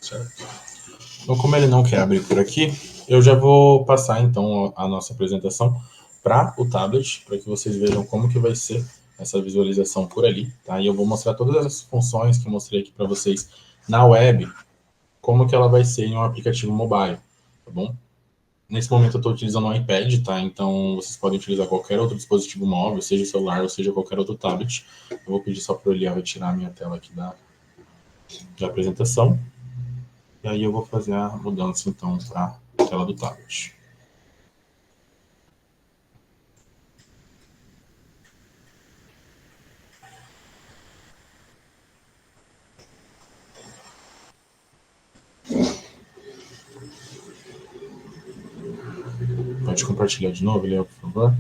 Certo. Então, como ele não quer abrir por aqui, eu já vou passar, então, a nossa apresentação para o tablet, para que vocês vejam como que vai ser essa visualização por ali, tá? E eu vou mostrar todas as funções que eu mostrei aqui para vocês na web, como que ela vai ser em um aplicativo mobile, tá bom? Nesse momento eu estou utilizando um iPad, tá? Então vocês podem utilizar qualquer outro dispositivo móvel, seja celular ou seja qualquer outro tablet. Eu vou pedir só para o Eliel retirar a minha tela aqui da apresentação. E aí eu vou fazer a mudança então para a tela do tablet. Pode compartilhar de novo, Eliel, por favor?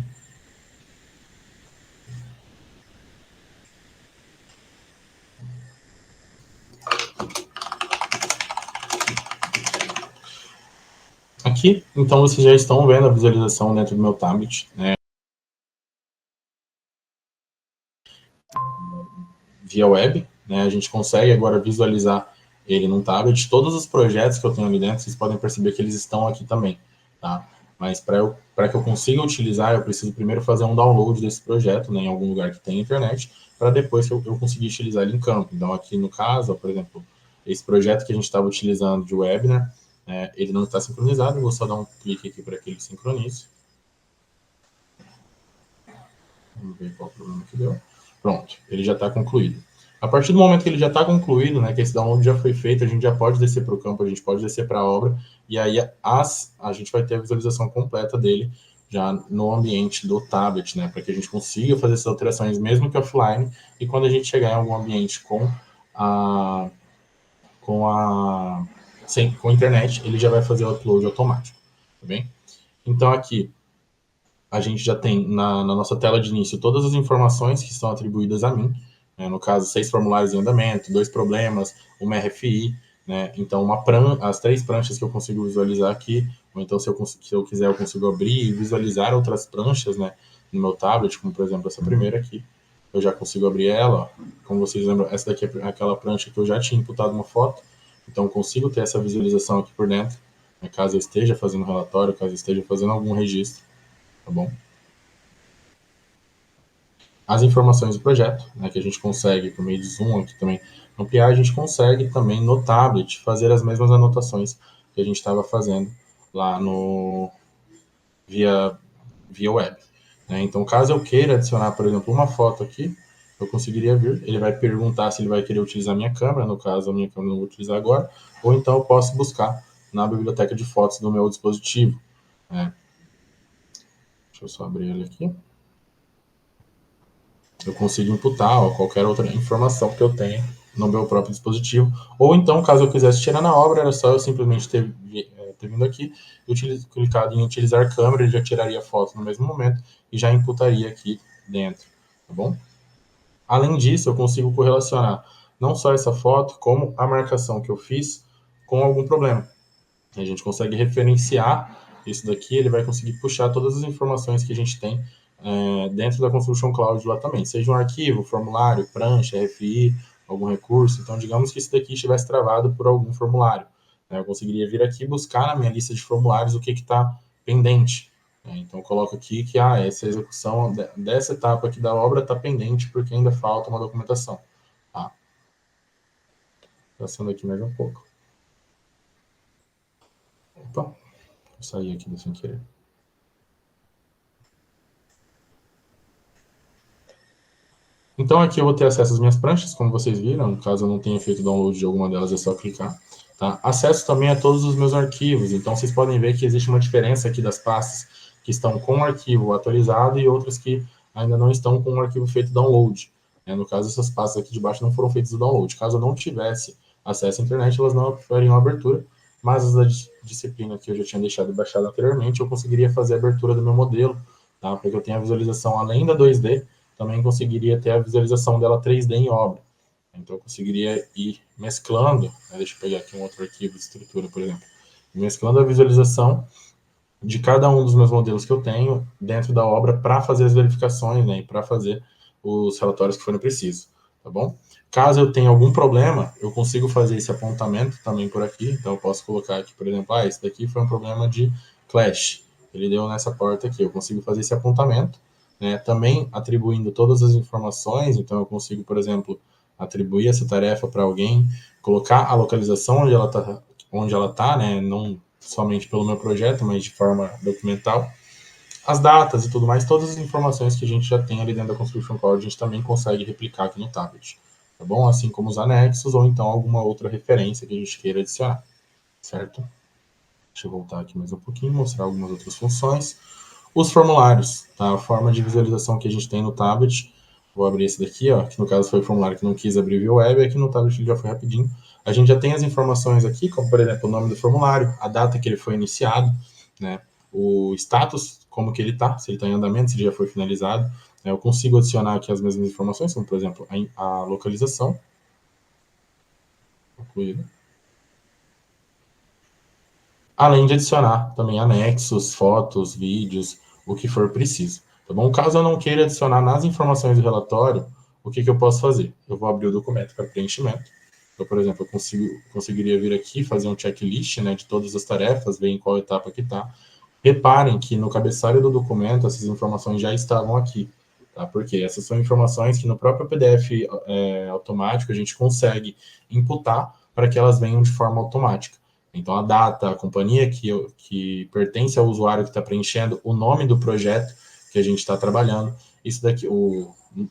Aqui, então, vocês já estão vendo a visualização dentro do meu tablet, né? Via web, né? A gente consegue agora visualizar ele num tablet. Todos os projetos que eu tenho ali dentro, vocês podem perceber que eles estão aqui também, tá? Mas para que eu consiga utilizar, eu preciso primeiro fazer um download desse projeto, né, em algum lugar que tenha internet, para depois que eu conseguir utilizar ele em campo. Então, aqui no caso, por exemplo, esse projeto que a gente estava utilizando de webinar, ele não está sincronizado. Eu vou só dar um clique aqui para que ele sincronize. Vamos ver qual o problema que deu. Pronto, ele já está concluído. A partir do momento que ele já está concluído, né, que esse download já foi feito, a gente já pode descer para o campo, a gente pode descer para a obra, e aí a gente vai ter a visualização completa dele já no ambiente do tablet, né, para que a gente consiga fazer essas alterações mesmo que offline, e quando a gente chegar em algum ambiente com a internet, ele já vai fazer o upload automático, tá bem? Então aqui a gente já tem na nossa tela de início todas as informações que estão atribuídas a mim, né? No caso, 6 formulários em andamento, 2 problemas, uma RFI, né? Então as 3 pranchas que eu consigo visualizar aqui, ou então se eu quiser eu consigo abrir e visualizar outras pranchas, né, no meu tablet, como por exemplo essa primeira aqui, eu já consigo abrir ela, ó. Como vocês lembram, essa daqui é aquela prancha que eu já tinha imputado uma foto, então eu consigo ter essa visualização aqui por dentro, né, caso eu esteja fazendo relatório, caso eu esteja fazendo algum registro, tá bom? As informações do projeto, né, que a gente consegue, por meio de Zoom aqui também, ampliar, a gente consegue também no tablet fazer as mesmas anotações que a gente estava fazendo lá via web. Né? Então, caso eu queira adicionar, por exemplo, uma foto aqui, eu conseguiria vir, ele vai perguntar se ele vai querer utilizar a minha câmera, no caso a minha câmera eu não vou utilizar agora, ou então eu posso buscar na biblioteca de fotos do meu dispositivo. Né? Deixa eu só abrir ele aqui. Eu consigo imputar ó, qualquer outra informação que eu tenha no meu próprio dispositivo. Ou então, caso eu quisesse tirar na obra, era só eu simplesmente ter vindo aqui, clicado em utilizar câmera, ele já tiraria a foto no mesmo momento e já imputaria aqui dentro, tá bom? Além disso, eu consigo correlacionar não só essa foto, como a marcação que eu fiz com algum problema. A gente consegue referenciar isso daqui, ele vai conseguir puxar todas as informações que a gente tem dentro da Construction Cloud lá também, seja um arquivo, formulário, prancha, RFI, algum recurso. Então, digamos que isso daqui estivesse travado por algum formulário, né? Eu conseguiria vir aqui e buscar na minha lista de formulários o que está pendente. Né? Então, eu coloco aqui que essa execução dessa etapa aqui da obra está pendente porque ainda falta uma documentação. Tá? Passando aqui mais um pouco. Opa, vou sair aqui sem querer. Então aqui eu vou ter acesso às minhas pranchas, como vocês viram, caso eu não tenha feito download de alguma delas, é só clicar. Tá? Acesso também a todos os meus arquivos, então vocês podem ver que existe uma diferença aqui das pastas que estão com o arquivo atualizado e outras que ainda não estão com o arquivo feito download. No caso, essas pastas aqui de baixo não foram feitas o download. Caso eu não tivesse acesso à internet, elas não fariam abertura, mas as da disciplina que eu já tinha deixado baixado anteriormente, eu conseguiria fazer a abertura do meu modelo, tá? Porque eu tenho a visualização além da 2D, também conseguiria ter a visualização dela 3D em obra. Então, eu conseguiria ir mesclando, né, deixa eu pegar aqui um outro arquivo de estrutura, por exemplo, mesclando a visualização de cada um dos meus modelos que eu tenho dentro da obra para fazer as verificações, né, e para fazer os relatórios que forem precisos, tá bom? Caso eu tenha algum problema, eu consigo fazer esse apontamento também por aqui, então eu posso colocar aqui, por exemplo, esse daqui foi um problema de clash, ele deu nessa porta aqui, eu consigo fazer esse apontamento, né, também atribuindo todas as informações, então eu consigo, por exemplo, atribuir essa tarefa para alguém, colocar a localização onde ela tá, né, não somente pelo meu projeto, mas de forma documental. As datas e tudo mais, todas as informações que a gente já tem ali dentro da Construction Cloud, a gente também consegue replicar aqui no tablet, tá bom? Assim como os anexos ou então alguma outra referência que a gente queira adicionar, certo? Deixa eu voltar aqui mais um pouquinho, mostrar algumas outras funções. Os formulários, tá? A forma de visualização que a gente tem no tablet. Vou abrir esse daqui, ó, que no caso foi o formulário que não quis abrir via web, aqui no tablet ele já foi rapidinho. A gente já tem as informações aqui, como por exemplo o nome do formulário, a data que ele foi iniciado, né? O status, como que ele está, se ele está em andamento, se ele já foi finalizado. Né? Eu consigo adicionar aqui as mesmas informações, como por exemplo a localização. Concluído. Além de adicionar também anexos, fotos, vídeos, o que for preciso. Tá bom? Caso eu não queira adicionar nas informações do relatório, o que eu posso fazer? Eu vou abrir o documento para preenchimento. Então, por exemplo, eu conseguiria vir aqui, fazer um checklist, né, de todas as tarefas, ver em qual etapa que está. Reparem que no cabeçalho do documento, essas informações já estavam aqui. Tá? Porque essas são informações que no próprio PDF automático a gente consegue imputar para que elas venham de forma automática. Então, a data, a companhia que pertence ao usuário que está preenchendo, o nome do projeto que a gente está trabalhando, isso daqui,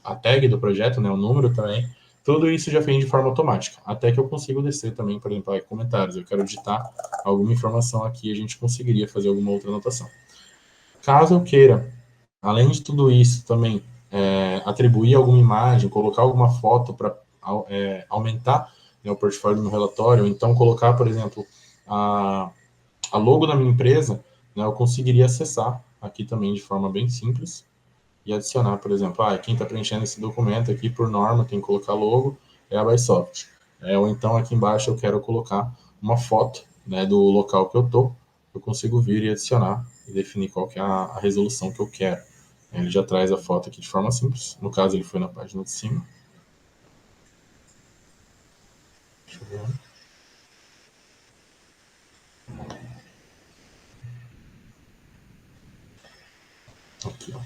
a tag do projeto, né, o número também, tudo isso já vem de forma automática. Até que eu consigo descer também, por exemplo, comentários. Eu quero digitar alguma informação aqui, a gente conseguiria fazer alguma outra anotação. Caso eu queira, além de tudo isso, também atribuir alguma imagem, colocar alguma foto para aumentar, né, o portfólio do meu relatório, ou então colocar, por exemplo, a logo da minha empresa, né, eu conseguiria acessar aqui também de forma bem simples e adicionar, por exemplo, quem está preenchendo esse documento aqui por norma, tem que colocar logo, é a Bysoft. Ou então aqui embaixo eu quero colocar uma foto, né, do local que eu consigo vir e adicionar e definir qual que é a resolução que eu quero. Ele já traz a foto aqui de forma simples, no caso ele foi na página de cima. Deixa eu ver. Aqui, ó.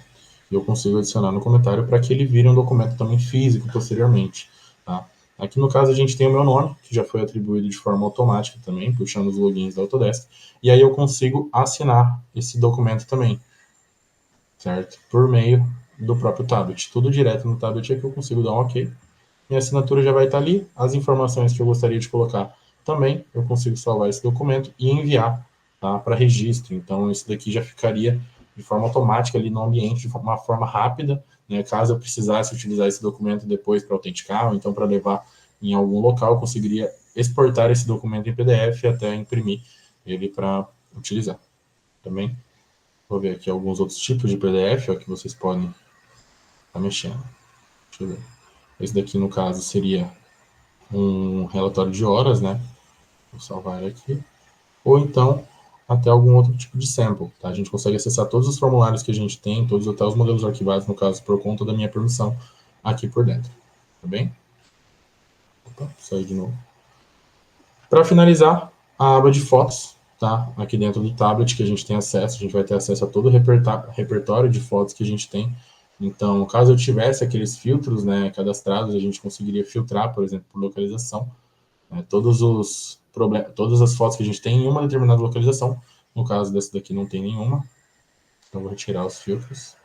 Eu consigo adicionar no comentário para que ele vire um documento também físico posteriormente. Tá? Aqui no caso a gente tem o meu nome, que já foi atribuído de forma automática também, puxando os logins da Autodesk, e aí eu consigo assinar esse documento também, certo? Por meio do próprio tablet. Tudo direto no tablet é que eu consigo dar um OK. Minha assinatura já vai estar ali, as informações que eu gostaria de colocar também, eu consigo salvar esse documento e enviar, tá, para registro. Então, isso daqui já ficaria de forma automática ali no ambiente, de uma forma rápida, né? Caso eu precisasse utilizar esse documento depois para autenticar, ou então para levar em algum local, eu conseguiria exportar esse documento em PDF e até imprimir ele para utilizar. Também vou ver aqui alguns outros tipos de PDF, ó, que vocês podem estar mexendo. Deixa eu ver. Esse daqui, no caso, seria um relatório de horas, né? Vou salvar ele aqui. Ou então, até algum outro tipo de sample, tá? A gente consegue acessar todos os formulários que a gente tem, todos até os modelos arquivados, no caso, por conta da minha permissão, aqui por dentro. Tá bem? Opa, saí de novo. Para finalizar, a aba de fotos, tá? Aqui dentro do tablet que a gente tem acesso, a gente vai ter acesso a todo o repertório de fotos que a gente tem. Então, caso eu tivesse aqueles filtros, né, cadastrados, a gente conseguiria filtrar, por exemplo, por localização, né, todas as fotos que a gente tem em uma determinada localização. No caso dessa daqui não tem nenhuma. Então, vou retirar os filtros.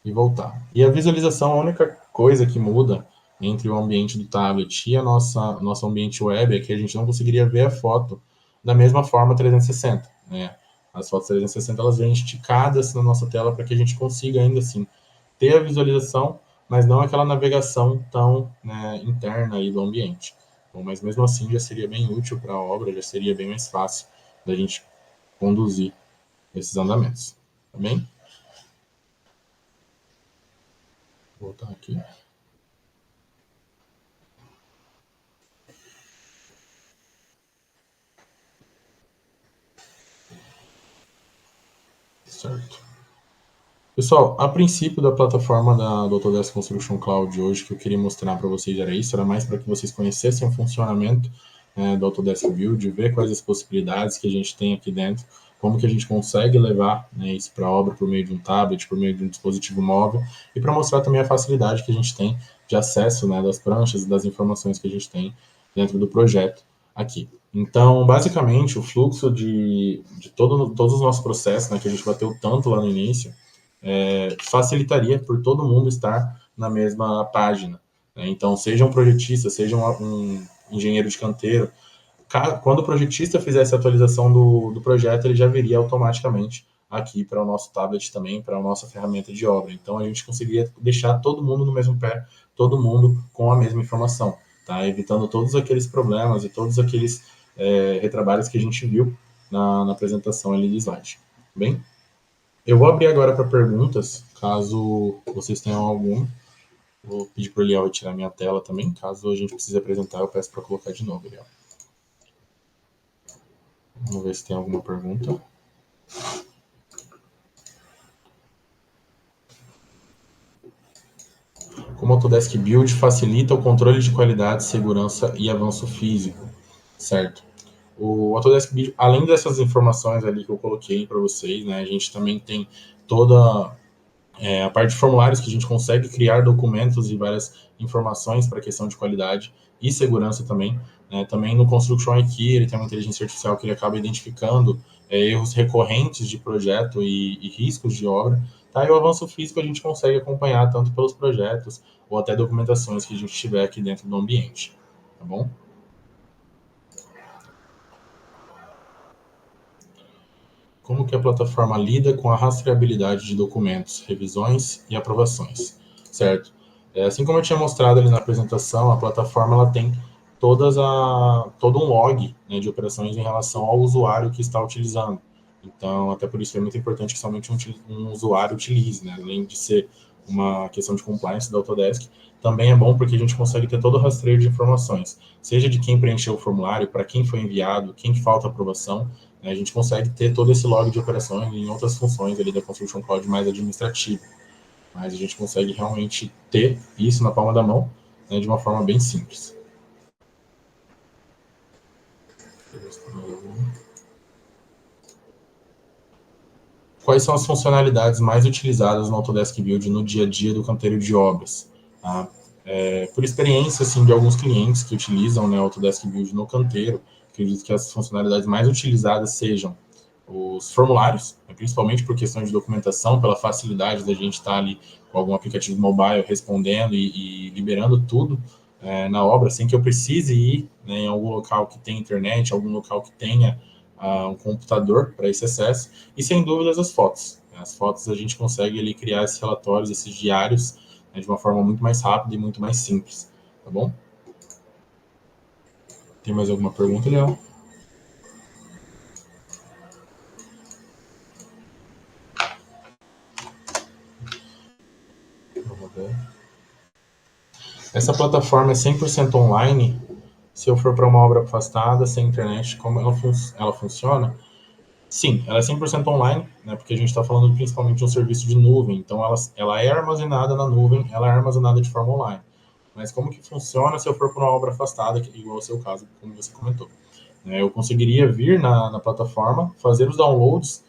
E voltar. E a visualização, a única coisa que muda entre o ambiente do tablet e nosso ambiente web é que a gente não conseguiria ver a foto da mesma forma 360, né? As fotos 360 elas vêm esticadas na nossa tela para que a gente consiga ainda assim ter a visualização, mas não aquela navegação tão, né, interna aí do ambiente. Bom, mas mesmo assim já seria bem útil para a obra, já seria bem mais fácil da gente conduzir esses andamentos. Tá bem? Vou voltar aqui. Certo. Pessoal, a princípio da plataforma da Autodesk Construction Cloud hoje, que eu queria mostrar para vocês era isso, era mais para que vocês conhecessem o funcionamento do Autodesk Build, ver quais as possibilidades que a gente tem aqui dentro, como que a gente consegue levar, né, isso para a obra por meio de um tablet, por meio de um dispositivo móvel, e para mostrar também a facilidade que a gente tem de acesso, né, das pranchas e das informações que a gente tem dentro do projeto aqui. Então, basicamente, o fluxo de todos os nossos processos, né, que a gente bateu tanto lá no início, facilitaria por todo mundo estar na mesma página, né? Então, seja um projetista, seja um engenheiro de canteiro, quando o projetista fizesse a atualização do projeto, ele já viria automaticamente aqui para o nosso tablet também, para a nossa ferramenta de obra. Então, a gente conseguiria deixar todo mundo no mesmo pé, todo mundo com a mesma informação, tá? Evitando todos aqueles problemas e todos aqueles retrabalhos que a gente viu na apresentação ali do slide. Bem, eu vou abrir agora para perguntas, caso vocês tenham alguma. Vou pedir para o Eliel retirar minha tela também. Caso a gente precise apresentar, eu peço para colocar de novo, Eliel. Vamos ver se tem alguma pergunta. Como o Autodesk Build facilita o controle de qualidade, segurança e avanço físico, certo? O Autodesk Build, além dessas informações ali que eu coloquei para vocês, né, a gente também tem toda a parte de formulários que a gente consegue criar documentos e várias informações para questão de qualidade e segurança também. Também no Construction IQ, ele tem uma inteligência artificial que ele acaba identificando erros recorrentes de projeto e riscos de obra. Tá? E o avanço físico a gente consegue acompanhar tanto pelos projetos ou até documentações que a gente tiver aqui dentro do ambiente. Tá bom? Como que a plataforma lida com a rastreabilidade de documentos, revisões e aprovações, certo? Assim como eu tinha mostrado ali na apresentação, a plataforma ela tem todo um log, né, de operações em relação ao usuário que está utilizando. Então, até por isso é muito importante que somente um usuário utilize, né? Além de ser uma questão de compliance da Autodesk, também é bom porque a gente consegue ter todo o rastreio de informações, seja de quem preencheu o formulário, para quem foi enviado, quem falta aprovação, né? A gente consegue ter todo esse log de operações em outras funções ali da Construction Cloud mais administrativa. Mas a gente consegue realmente ter isso na palma da mão, né, de uma forma bem simples. Quais são as funcionalidades mais utilizadas no Autodesk Build no dia a dia do canteiro de obras? Tá? Por experiência assim, de alguns clientes que utilizam, né, o Autodesk Build no canteiro, acredito que as funcionalidades mais utilizadas sejam os formulários, né, principalmente por questões de documentação, pela facilidade da gente estar ali com algum aplicativo mobile respondendo e liberando tudo na obra, sem que eu precise ir, né, em algum local que tenha internet, algum local que tenha um computador para esse acesso, e sem dúvidas as fotos. As fotos a gente consegue ali criar esses relatórios, esses diários, né, de uma forma muito mais rápida e muito mais simples, tá bom? Tem mais alguma pergunta, Léo? Vamos ver. Essa plataforma é 100% online. Se eu for para uma obra afastada, sem internet, como ela funciona? Sim, ela é 100% online, né, porque a gente está falando principalmente de um serviço de nuvem, então ela é armazenada na nuvem, ela é armazenada de forma online. Mas como que funciona se eu for para uma obra afastada, igual ao seu caso, como você comentou? Eu conseguiria vir na plataforma, fazer os downloads,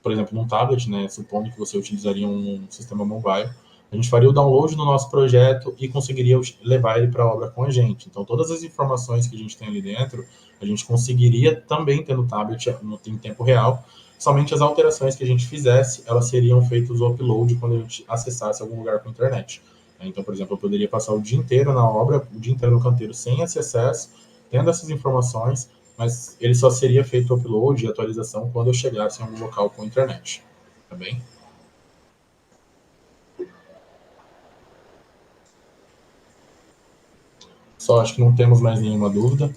por exemplo, num tablet, né, supondo que você utilizaria um sistema mobile, a gente faria o download do nosso projeto e conseguiria levar ele para a obra com a gente. Então, todas as informações que a gente tem ali dentro, a gente conseguiria também ter no tablet em tempo real. Somente as alterações que a gente fizesse, elas seriam feitas o upload quando a gente acessasse algum lugar com a internet. Então, por exemplo, eu poderia passar o dia inteiro na obra, o dia inteiro no canteiro sem esse acesso, tendo essas informações, mas ele só seria feito o upload e atualização quando eu chegasse em algum local com a internet. Tá bem? Só acho que não temos mais nenhuma dúvida,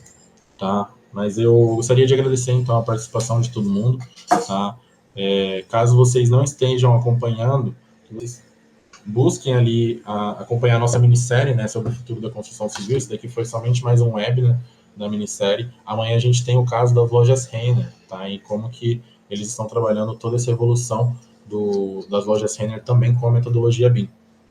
tá? Mas eu gostaria de agradecer, então, a participação de todo mundo, tá? Caso vocês não estejam acompanhando, vocês busquem ali acompanhar a nossa minissérie, né, sobre o futuro da construção civil. Esse daqui foi somente mais um webinar da minissérie. Amanhã a gente tem o caso das lojas Renner, tá? E como que eles estão trabalhando toda essa evolução das lojas Renner também com a metodologia BIM.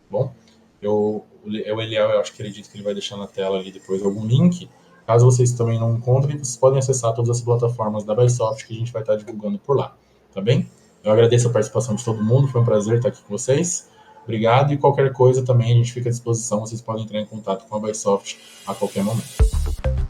Bom, o Eliel, eu acredito que ele vai deixar na tela ali depois algum link. Caso vocês também não encontrem, vocês podem acessar todas as plataformas da Bysoft que a gente vai estar divulgando por lá, tá bem? Eu agradeço a participação de todo mundo, foi um prazer estar aqui com vocês. Obrigado, e qualquer coisa também a gente fica à disposição, vocês podem entrar em contato com a Bysoft a qualquer momento.